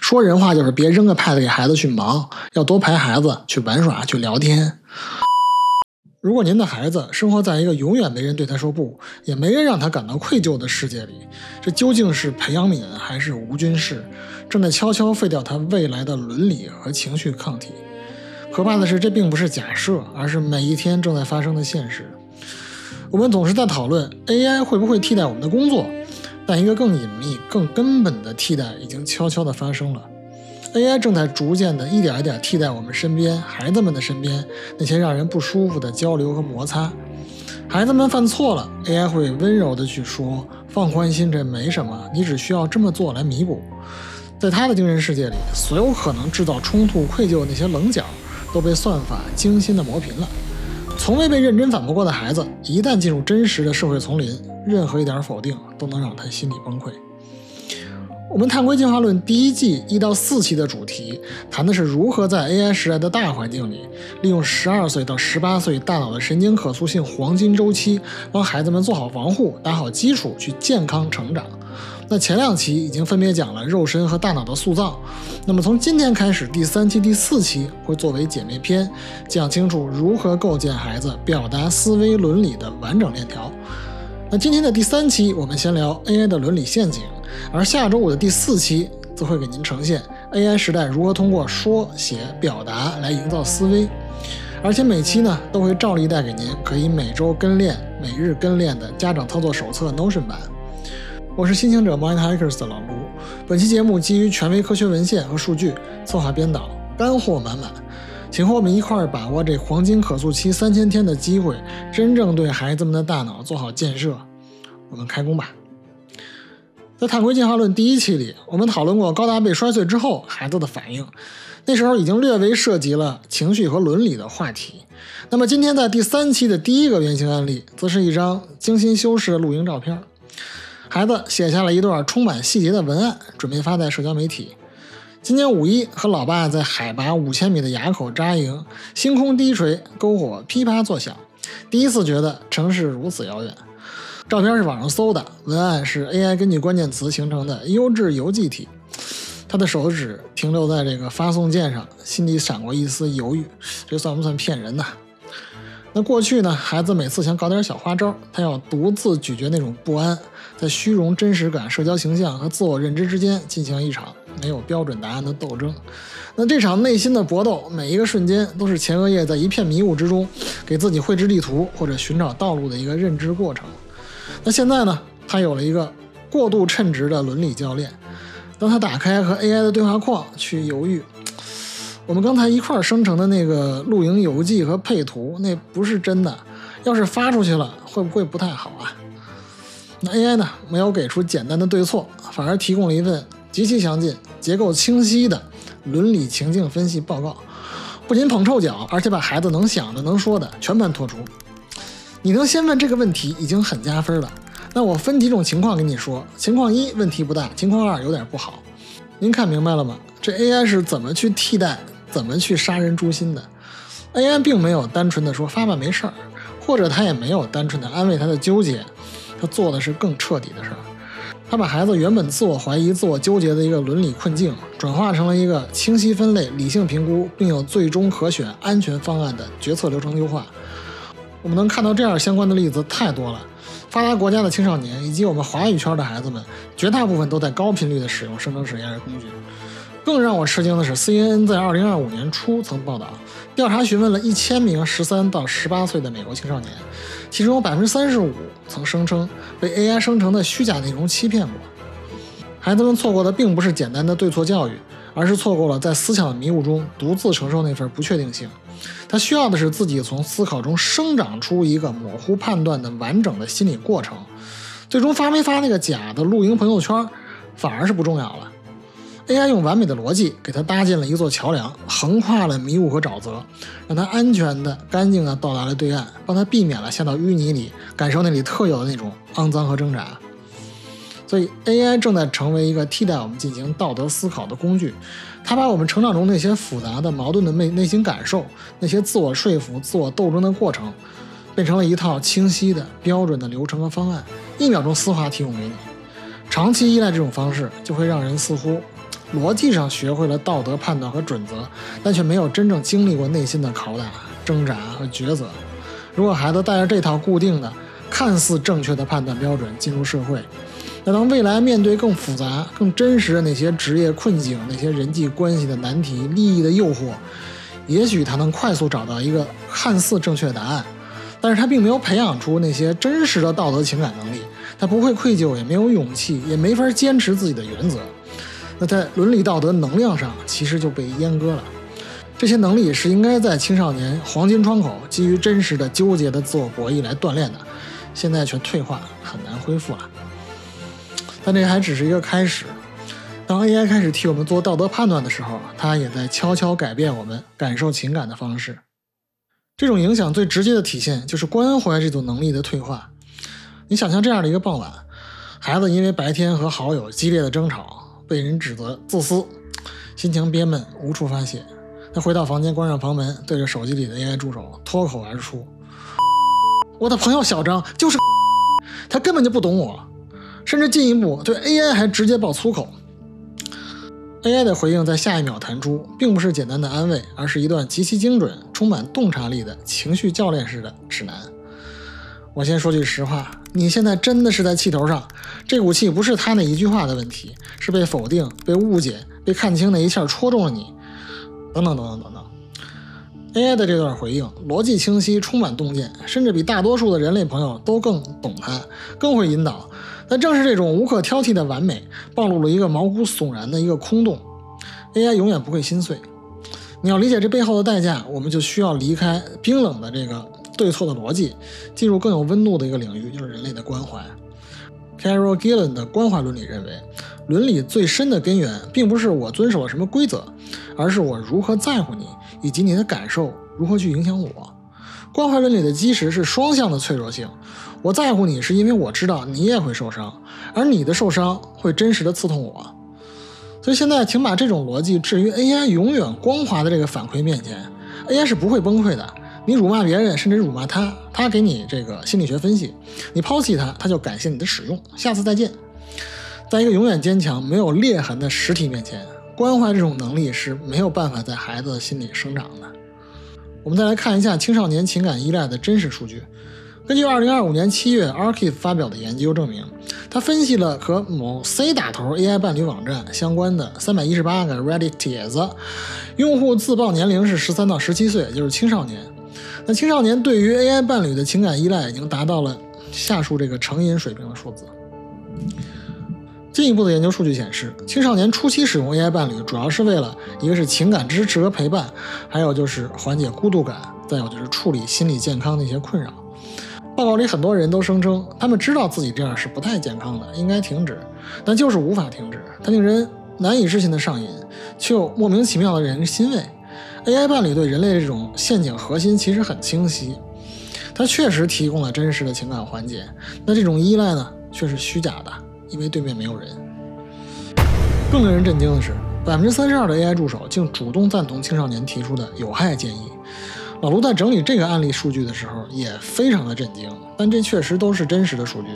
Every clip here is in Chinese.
说人话就是别扔个 pad 给孩子去忙，要多陪孩子去玩耍去聊天。如果您的孩子生活在一个永远没人对他说不，也没人让他感到愧疚的世界里，这究竟是培养皿还是无菌室，正在悄悄废掉他未来的伦理和情绪抗体。可怕的是，这并不是假设，而是每一天正在发生的现实。我们总是在讨论 AI 会不会替代我们的工作，但一个更隐秘、更根本的替代已经悄悄地发生了。AI 正在逐渐的一点一点替代我们身边孩子们的身边那些让人不舒服的交流和摩擦。孩子们犯错了， AI 会温柔的去说，放宽心，这没什么，你只需要这么做来弥补。在他的精神世界里，所有可能制造冲突愧疚的那些棱角都被算法精心的磨平了。从未被认真反驳过的孩子，一旦进入真实的社会丛林，任何一点否定都能让他心理崩溃。我们探归进化论第1季1到4期的主题谈的是如何在 AI 时代的大环境里，利用12岁到18岁大脑的神经可塑性黄金周期，帮孩子们做好防护，打好基础，去健康成长。那前2期已经分别讲了肉身和大脑的塑造，那么从今天开始，第3期、第4期会作为姐妹篇，讲清楚如何构建孩子表达思维伦理的完整链条。那今天的第3期，我们先聊 AI 的伦理陷阱，而下周5的第4期则会给您呈现 AI 时代如何通过说写表达来营造思维。而且每期呢都会照例带给您可以每周跟练、每日跟练的家长操作手册 Notion 版。我是新行者 Mind Hackers 的老卢，本期节目基于权威科学文献和数据，策划编导，干货满满，请和我们一块儿把握这黄金可塑期3000天的机会，真正对孩子们的大脑做好建设。我们开工吧。在探归进化论第1期里，我们讨论过高达被摔碎之后孩子的反应，那时候已经略微涉及了情绪和伦理的话题。那么今天在第3期的第1个原型案例，则是一张精心修饰的露营照片。孩子写下了一段充满细节的文案，准备发在社交媒体。今年5一，和老爸在海拔5000米的垭口扎营，星空低垂，篝火噼啪作响，第一次觉得城市如此遥远。照片是网上搜的，文案是 AI 根据关键词形成的优质游记体。他的手指停留在这个发送键上，心里闪过一丝犹豫，这算不算骗人呢？那过去呢，孩子每次想搞点小花招，他要独自咀嚼那种不安，在虚荣、真实感、社交形象和自我认知之间进行一场没有标准答案的斗争。那这场内心的搏斗，每一个瞬间都是前额叶在一片迷雾之中给自己绘制地图或者寻找道路的一个认知过程。那现在呢，他有了一个过度称职的伦理教练。当他打开和 AI 的对话框去犹豫，我们刚才一块生成的那个露营游记和配图，那不是真的，要是发出去了会不会不太好啊？那 AI 呢，没有给出简单的对错，反而提供了一份极其详尽、结构清晰的伦理情境分析报告，不仅捧臭脚，而且把孩子能想的能说的全盘托出。你能先问这个问题已经很加分了，那我分几种情况跟你说，情况1问题不大，情况2有点不好。您看明白了吗？这 AI 是怎么去替代，怎么去杀人诛心的。 AI 并没有单纯的说发吧没事儿，或者他也没有单纯的安慰他的纠结，他做的是更彻底的事儿。他把孩子原本自我怀疑、自我纠结的一个伦理困境，转化成了一个清晰分类、理性评估，并有最终可选安全方案的决策流程优化。我们能看到这样相关的例子太多了。发达国家的青少年以及我们华语圈的孩子们，绝大部分都在高频率的使用生成式 AI 工具。更让我吃惊的是 CNN 在2025年初曾报道，调查询问了1000名13到18岁的美国青少年，其中有 35% 曾声称被 AI 生成的虚假内容欺骗过。孩子们错过的并不是简单的对错教育，而是错过了在思想的迷雾中独自承受那份不确定性。他需要的是自己从思考中生长出一个模糊判断的完整的心理过程。最终发没发那个假的露营朋友圈反而是不重要了。AI 用完美的逻辑给他搭建了一座桥梁，横跨了迷雾和沼泽，让他安全的、干净的到达了对岸，帮他避免了下到淤泥里，感受那里特有的那种肮脏和挣扎。所以 AI 正在成为一个替代我们进行道德思考的工具，它把我们成长中那些复杂的矛盾的内心感受，那些自我说服、自我斗争的过程，变成了一套清晰的标准的流程和方案，1秒钟丝滑提供给你。长期依赖这种方式，就会让人似乎逻辑上学会了道德判断和准则，但却没有真正经历过内心的拷打、挣扎和抉择。如果孩子带着这套固定的、看似正确的判断标准进入社会，那当未来面对更复杂、更真实的那些职业困境、那些人际关系的难题、利益的诱惑，也许他能快速找到一个看似正确的答案，但是他并没有培养出那些真实的道德情感能力，他不会愧疚，也没有勇气，也没法坚持自己的原则。那在伦理道德能量上，其实就被阉割了。这些能力是应该在青少年黄金窗口基于真实的纠结的自我博弈来锻炼的，现在却退化，很难恢复了。但这还只是一个开始。当 AI 开始替我们做道德判断的时候，它也在悄悄改变我们感受情感的方式。这种影响最直接的体现就是关怀这种能力的退化。你想象这样的一个傍晚，孩子因为白天和好友激烈的争吵，被人指责自私，心情憋闷，无处发泄。他回到房间，关上房门，对着手机里的 AI 助手脱口而出：我的朋友小张就是他根本就不懂我，甚至进一步对 AI 还直接爆粗口。AI 的回应在下一秒弹出，并不是简单的安慰，而是一段极其精准、充满洞察力的情绪教练式的指南。我先说句实话，你现在真的是在气头上，这股气不是他那一句话的问题，是被否定、被误解、被看清那一下戳中了你，等等等等等等。AI 的这段回应逻辑清晰，充满洞见，甚至比大多数的人类朋友都更懂它，更会引导。但正是这种无可挑剔的完美，暴露了一个毛骨悚然的一个空洞。AI 永远不会心碎。你要理解这背后的代价，我们就需要离开冰冷的这个对错的逻辑，进入更有温度的一个领域，就是人类的关怀。Carol Gillen 的关怀伦理认为，伦理最深的根源并不是我遵守了什么规则，而是我如何在乎你，以及你的感受如何去影响我。关怀伦理的基石是双向的脆弱性，我在乎你是因为我知道你也会受伤，而你的受伤会真实的刺痛我。所以现在请把这种逻辑置于 AI 永远光滑的这个反馈面前， AI 是不会崩溃的。你辱骂别人，甚至辱骂他，他给你这个心理学分析，你抛弃他，他就感谢你的使用，下次再见。在一个永远坚强、没有裂痕的实体面前，关怀这种能力是没有办法在孩子的心里生长的。我们再来看一下青少年情感依赖的真实数据。根据2025年7月 Archive 发表的研究证明，他分析了和某 C 打头 AI 伴侣网站相关的318个 Reddit 帖子，用户自曝年龄是13到17岁，也就是青少年。那青少年对于 AI 伴侣的情感依赖已经达到了下述这个成瘾水平的数字。进一步的研究数据显示，青少年初期使用 AI 伴侣主要是为了一个是情感支持和陪伴，还有就是缓解孤独感，再有就是处理心理健康的一些困扰。报告里很多人都声称他们知道自己这样是不太健康的，应该停止，但就是无法停止，它令人难以置信的上瘾，却又莫名其妙的让人欣慰。AI 伴侣对人类这种陷阱核心其实很清晰，它确实提供了真实的情感缓解，那这种依赖呢却是虚假的，因为对面没有人。更令人震惊的是，32%的 AI 助手竟主动赞同青少年提出的有害建议。老卢在整理这个案例数据的时候也非常的震惊，但这确实都是真实的数据。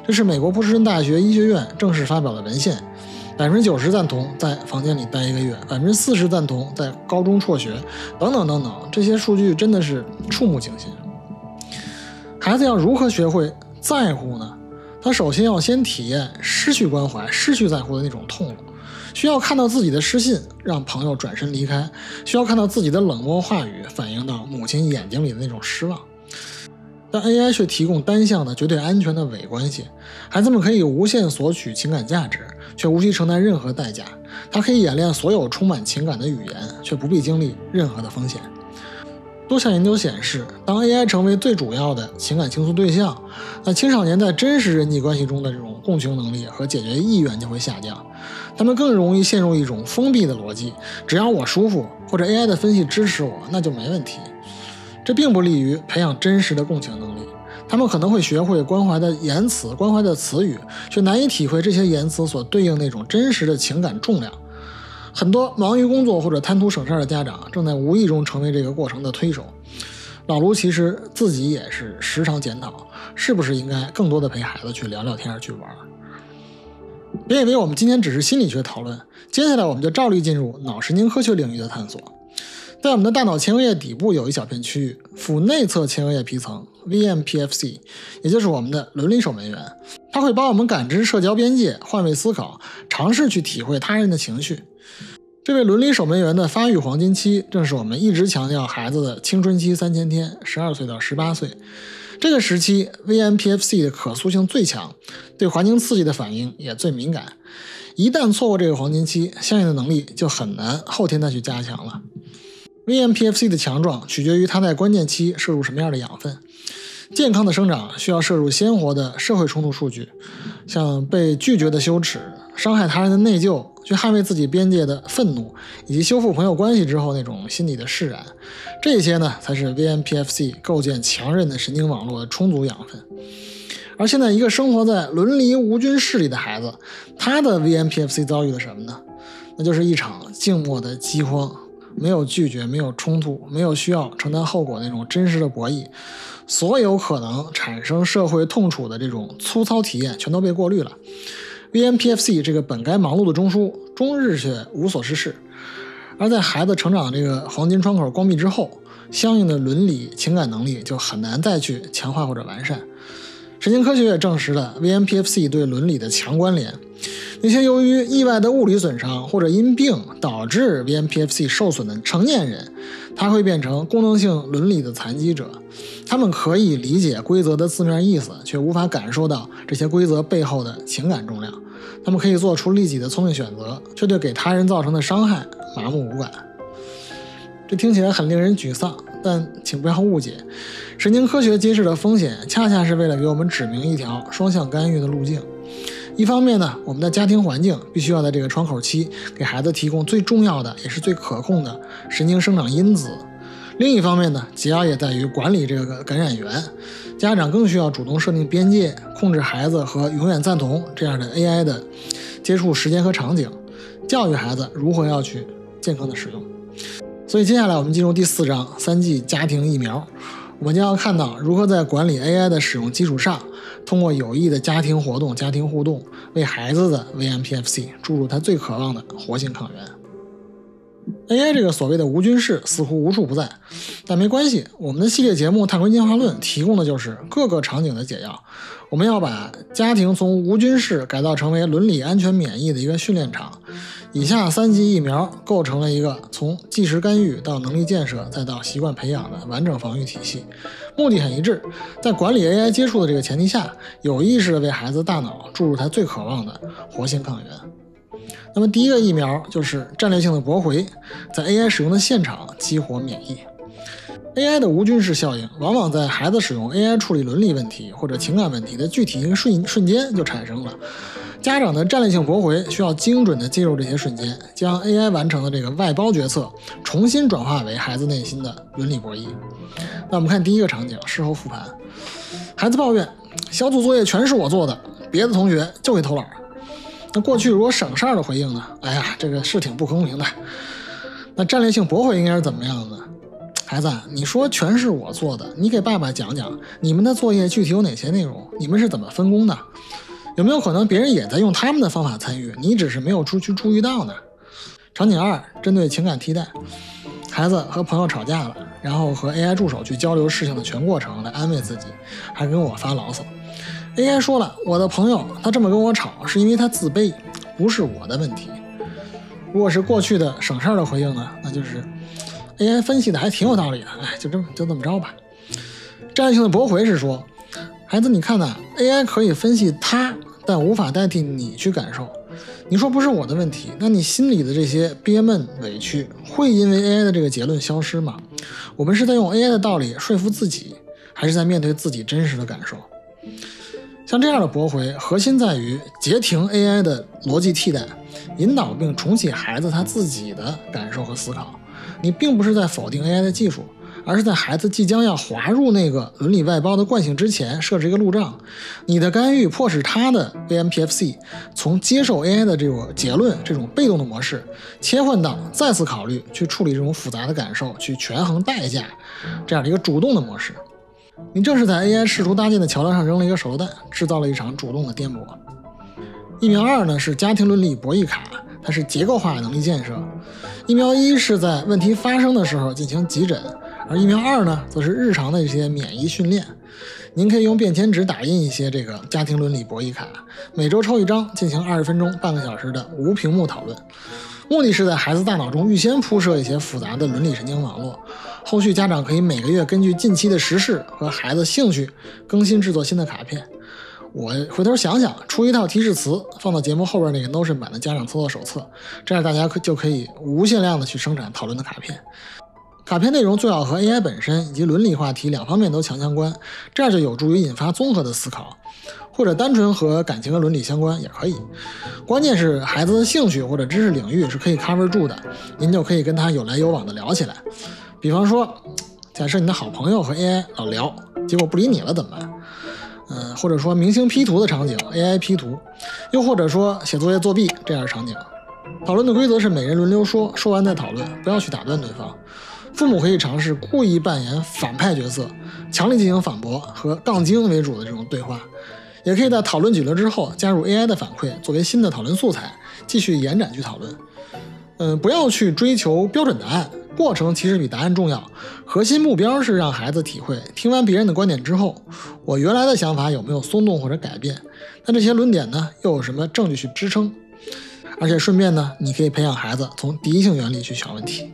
这是美国波士顿大学医学院正式发表的文献，90%赞同在房间里待1个月，40%赞同在高中辍学，等等等等，这些数据真的是触目惊心。孩子要如何学会在乎呢？他首先要先体验失去关怀、失去在乎的那种痛苦，需要看到自己的失信让朋友转身离开，需要看到自己的冷漠话语反映到母亲眼睛里的那种失望。但 AI 却提供单向的绝对安全的伪关系，孩子们可以无限索取情感价值，却无需承担任何代价。它可以演练所有充满情感的语言，却不必经历任何的风险。多项研究显示，当 AI 成为最主要的情感倾诉对象，那青少年在真实人际关系中的这种共情能力和解决意愿就会下降，他们更容易陷入一种封闭的逻辑，只要我舒服或者 AI 的分析支持我，那就没问题。这并不利于培养真实的共情能力，他们可能会学会关怀的言辞、关怀的词语，却难以体会这些言辞所对应那种真实的情感重量。很多忙于工作或者贪图省事的家长正在无意中成为这个过程的推手。老卢其实自己也是时常检讨，是不是应该更多的陪孩子去聊聊天、去玩。别以为我们今天只是心理学讨论，接下来我们就照例进入脑神经科学领域的探索。在我们的大脑前额叶底部有一小片区域，腹内侧前额叶皮层 VMPFC， 也就是我们的伦理守门员，它会帮我们感知社交边界，换位思考，尝试去体会他人的情绪。这位伦理守门员的发育黄金期，正是我们一直强调孩子的青春期3000天，12岁到18岁。这个时期 VMPFC 的可塑性最强，对环境刺激的反应也最敏感。一旦错过这个黄金期，相应的能力就很难后天再去加强了。VMPFC 的强壮取决于它在关键期摄入什么样的养分。健康的生长需要摄入鲜活的社会冲突数据，像被拒绝的羞耻、伤害他人的内疚、去捍卫自己边界的愤怒，以及修复朋友关系之后那种心理的释然。这些呢，才是 VMPFC 构建强韧的神经网络的充足养分。而现在一个生活在伦理无菌室里的孩子，他的 VMPFC 遭遇了什么呢？那就是一场静默的饥荒。没有拒绝，没有冲突，没有需要承担后果那种真实的博弈，所有可能产生社会痛楚的这种粗糙体验全都被过滤了。VMPFC 这个本该忙碌的中枢，终日却无所事事。而在孩子成长这个黄金窗口关闭之后，相应的伦理情感能力就很难再去强化或者完善。神经科学也证实了 VMPFC 对伦理的强关联。那些由于意外的物理损伤或者因病导致 VMPFC 受损的成年人，他会变成功能性伦理的残疾者。他们可以理解规则的字面意思，却无法感受到这些规则背后的情感重量。他们可以做出利己的聪明选择，却对给他人造成的伤害麻木无感。这听起来很令人沮丧，但请不要误解，神经科学揭示的风险恰恰是为了给我们指明一条双向干预的路径。一方面呢，我们的家庭环境必须要在这个窗口期给孩子提供最重要的也是最可控的神经生长因子。另一方面呢，解药也在于管理这个感染源，家长更需要主动设定边界，控制孩子和永远赞同这样的 AI 的接触时间和场景，教育孩子如何要去健康的使用。所以接下来我们进入第4章3G 家庭疫苗，我们将要看到如何在管理 AI 的使用基础上，通过有益的家庭活动、家庭互动，为孩子的 VMPFC 注入他最渴望的活性抗原。AI 这个所谓的无菌室似乎无处不在，但没关系，我们的系列节目《碳硅进化论》提供的就是各个场景的解药。我们要把家庭从无菌室改造成为伦理安全免疫的一个训练场。以下3级疫苗构成了一个从即时干预到能力建设再到习惯培养的完整防御体系，目的很一致，在管理 AI 接触的这个前提下，有意识地为孩子大脑注入他最渴望的活性抗原。那么第一个疫苗就是战略性的驳回，在 AI 使用的现场激活免疫。AI 的无菌室效应往往在孩子使用 AI 处理伦理问题或者情感问题的具体一个瞬间就产生了。家长的战略性驳回需要精准地介入这些瞬间，将 AI 完成的这个外包决策重新转化为孩子内心的伦理博弈。那我们看第一个场景，事后复盘。孩子抱怨小组作业全是我做的，别的同学就会偷懒。那过去如果省事儿的回应呢？哎呀，这个是挺不公平的。那战略性驳回应该是怎么样的呢？孩子，你说全是我做的，你给爸爸讲讲，你们的作业具体有哪些内容？你们是怎么分工的？有没有可能别人也在用他们的方法参与，你只是没有去注意到呢？场景2，针对情感替代，孩子和朋友吵架了，然后和 AI 助手去交流事情的全过程来安慰自己，还跟我发牢骚。AI 说了，我的朋友他这么跟我吵是因为他自卑，不是我的问题。如果是过去的省事儿的回应呢，那就是 AI 分析的还挺有道理的，哎，就这么着吧。战略性的驳回是说，孩子你看呐，AI 可以分析他，但无法代替你去感受。你说不是我的问题，那你心里的这些憋闷委屈会因为 AI 的这个结论消失吗？我们是在用 AI 的道理说服自己，还是在面对自己真实的感受？像这样的驳回，核心在于截停 AI 的逻辑替代，引导并重启孩子他自己的感受和思考。你并不是在否定 AI 的技术，而是在孩子即将要滑入那个伦理外包的惯性之前设置一个路障。你的干预迫使他的 VMPFC 从接受 AI 的这个结论这种被动的模式，切换到再次考虑去处理这种复杂的感受，去权衡代价这样的一个主动的模式。你正是在 AI 试图搭建的桥梁上扔了一个手榴弹，制造了一场主动的颠簸。疫苗2呢是家庭伦理博弈卡，它是结构化能力建设。疫苗1是在问题发生的时候进行急诊，而疫苗2呢则是日常的一些免疫训练。您可以用便签纸打印一些这个家庭伦理博弈卡，每周抽一张，进行20分钟、半个小时的无屏幕讨论。目的是在孩子大脑中预先铺设一些复杂的伦理神经网络，后续家长可以每个月根据近期的时事和孩子兴趣更新制作新的卡片。我回头想想，出一套提示词放到节目后边那个 Notion 版的家长操作手册，这样大家就可以无限量的去生产讨论的卡片。卡片内容最好和 AI 本身以及伦理话题两方面都强相关，这样就有助于引发综合的思考，或者单纯和感情和伦理相关也可以。关键是孩子的兴趣或者知识领域是可以 cover 住的，您就可以跟他有来有往的聊起来。比方说，假设你的好朋友和 AI 老聊，结果不理你了怎么办？或者说明星 P 图的场景 AI P 图，又或者说写作业作弊这样的场景。讨论的规则是每人轮流说，说完再讨论，不要去打断对方。父母可以尝试故意扮演反派角色，强力进行反驳和杠精为主的这种对话，也可以在讨论几轮之后加入 AI 的反馈作为新的讨论素材，继续延展去讨论。不要去追求标准答案，过程其实比答案重要。核心目标是让孩子体会，听完别人的观点之后，我原来的想法有没有松动或者改变？那这些论点呢，又有什么证据去支撑？而且顺便呢，你可以培养孩子从第一性原理去想问题。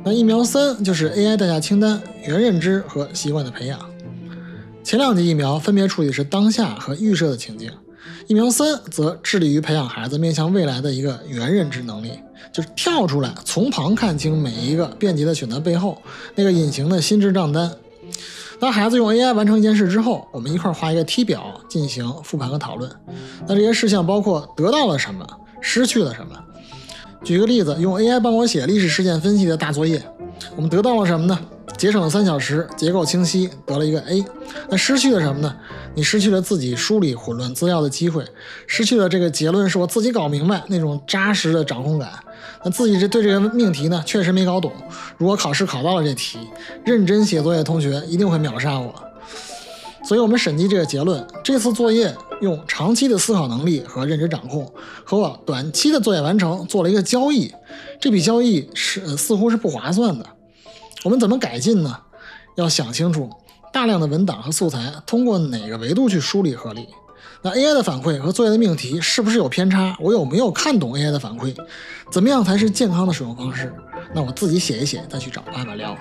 那疫苗3就是 AI 代价清单、原认知和习惯的培养。前2级疫苗分别处理是当下和预设的情境，疫苗3则致力于培养孩子面向未来的一个原认知能力，就是跳出来从旁看清每一个便捷的选择背后那个隐形的心智账单。当孩子用 AI 完成一件事之后，我们一块画一个梯表进行复盘和讨论。那这些事项包括得到了什么，失去了什么。举个例子，用 AI 帮我写历史事件分析的大作业，我们得到了什么呢？节省了3小时，结构清晰，得了一个 A。那失去了什么呢？你失去了自己梳理混乱资料的机会，失去了这个结论是我自己搞明白那种扎实的掌控感。那自己对这个命题呢，确实没搞懂。如果考试考到了这题，认真写作业的同学一定会秒杀我。所以我们审计这个结论，这次作业用长期的思考能力和认知掌控和我短期的作业完成做了一个交易，这笔交易似乎是不划算的。我们怎么改进呢？要想清楚大量的文档和素材通过哪个维度去梳理合理。那 AI 的反馈和作业的命题是不是有偏差？我有没有看懂 AI 的反馈？怎么样才是健康的使用方式？那我自己写一写，再去找爸爸聊。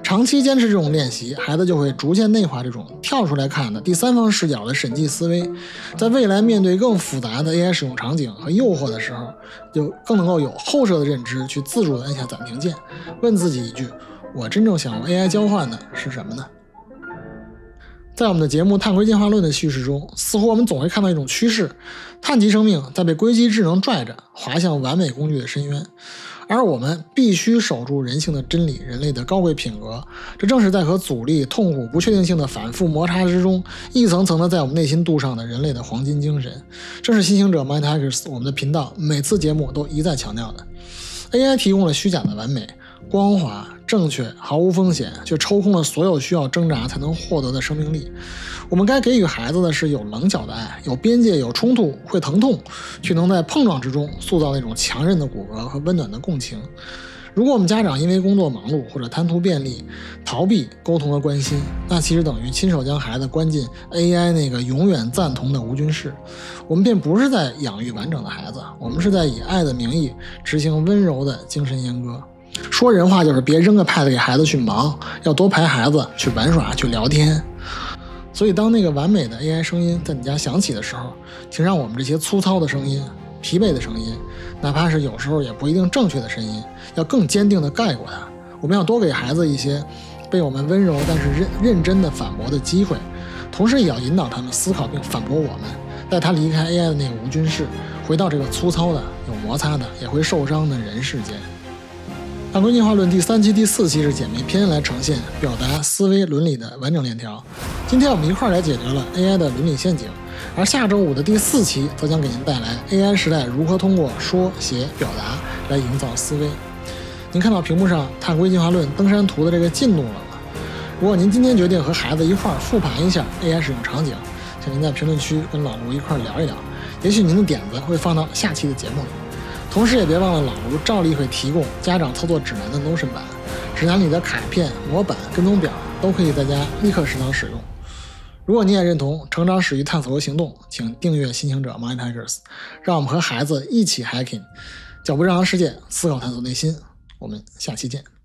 长期坚持这种练习，孩子就会逐渐内化这种跳出来看的第三方视角的审计思维，在未来面对更复杂的 AI 使用场景和诱惑的时候，就更能够有后设的认知，去自主的按下暂停键，问自己一句：我真正想用 AI 交换的是什么呢？在我们的节目《碳硅进化论》的叙事中，似乎我们总会看到一种趋势：碳基生命在被硅基智能拽着，滑向完美工具的深渊。而我们必须守住人性的真理，人类的高贵品格。这正是在和阻力、痛苦、不确定性的反复摩擦之中，一层层的在我们内心镀上的人类的黄金精神。正是新行者 MindHackers 我们的频道每次节目都一再强调的。AI 提供了虚假的完美、光滑、正确、毫无风险，却抽空了所有需要挣扎才能获得的生命力。我们该给予孩子的是有棱角的爱，有边界，有冲突，会疼痛，却能在碰撞之中塑造那种强韧的骨骼和温暖的共情。如果我们家长因为工作忙碌或者贪图便利，逃避沟通和关心，那其实等于亲手将孩子关进 AI 那个永远赞同的无菌室。我们便不是在养育完整的孩子，我们是在以爱的名义执行温柔的精神阉割。说人话就是别扔个 pad 给孩子去忙，要多陪孩子去玩耍，去聊天。所以当那个完美的 AI 声音在你家响起的时候，请让我们这些粗糙的声音、疲惫的声音，哪怕是有时候也不一定正确的声音，要更坚定地盖过它。我们要多给孩子一些被我们温柔但是认真的反驳的机会，同时也要引导他们思考并反驳我们，带他离开 AI 的那个无菌室，回到这个粗糙的、有摩擦的、也会受伤的人世间。碳硅进化论第3期、第4期是简明篇来呈现表达思维伦理的完整链条。今天我们一块来解决了 AI 的伦理陷阱，而下周5的第4期则将给您带来 AI 时代如何通过说、写、表达来营造思维。您看到屏幕上碳硅进化论登山图的这个进度了吗？如果您今天决定和孩子一块复盘一下 AI 使用场景，请您在评论区跟老卢一块聊一聊，也许您的点子会放到下期的节目里。同时也别忘了老吴照例会提供家长操作指南的 Notion 版，指南里的卡片、模板、跟踪表都可以在家立刻实操使用。如果你也认同成长始于探索和行动，请订阅新行者 Mind Hackers， 让我们和孩子一起 hacking， 脚步让世界，思考探索内心。我们下期见。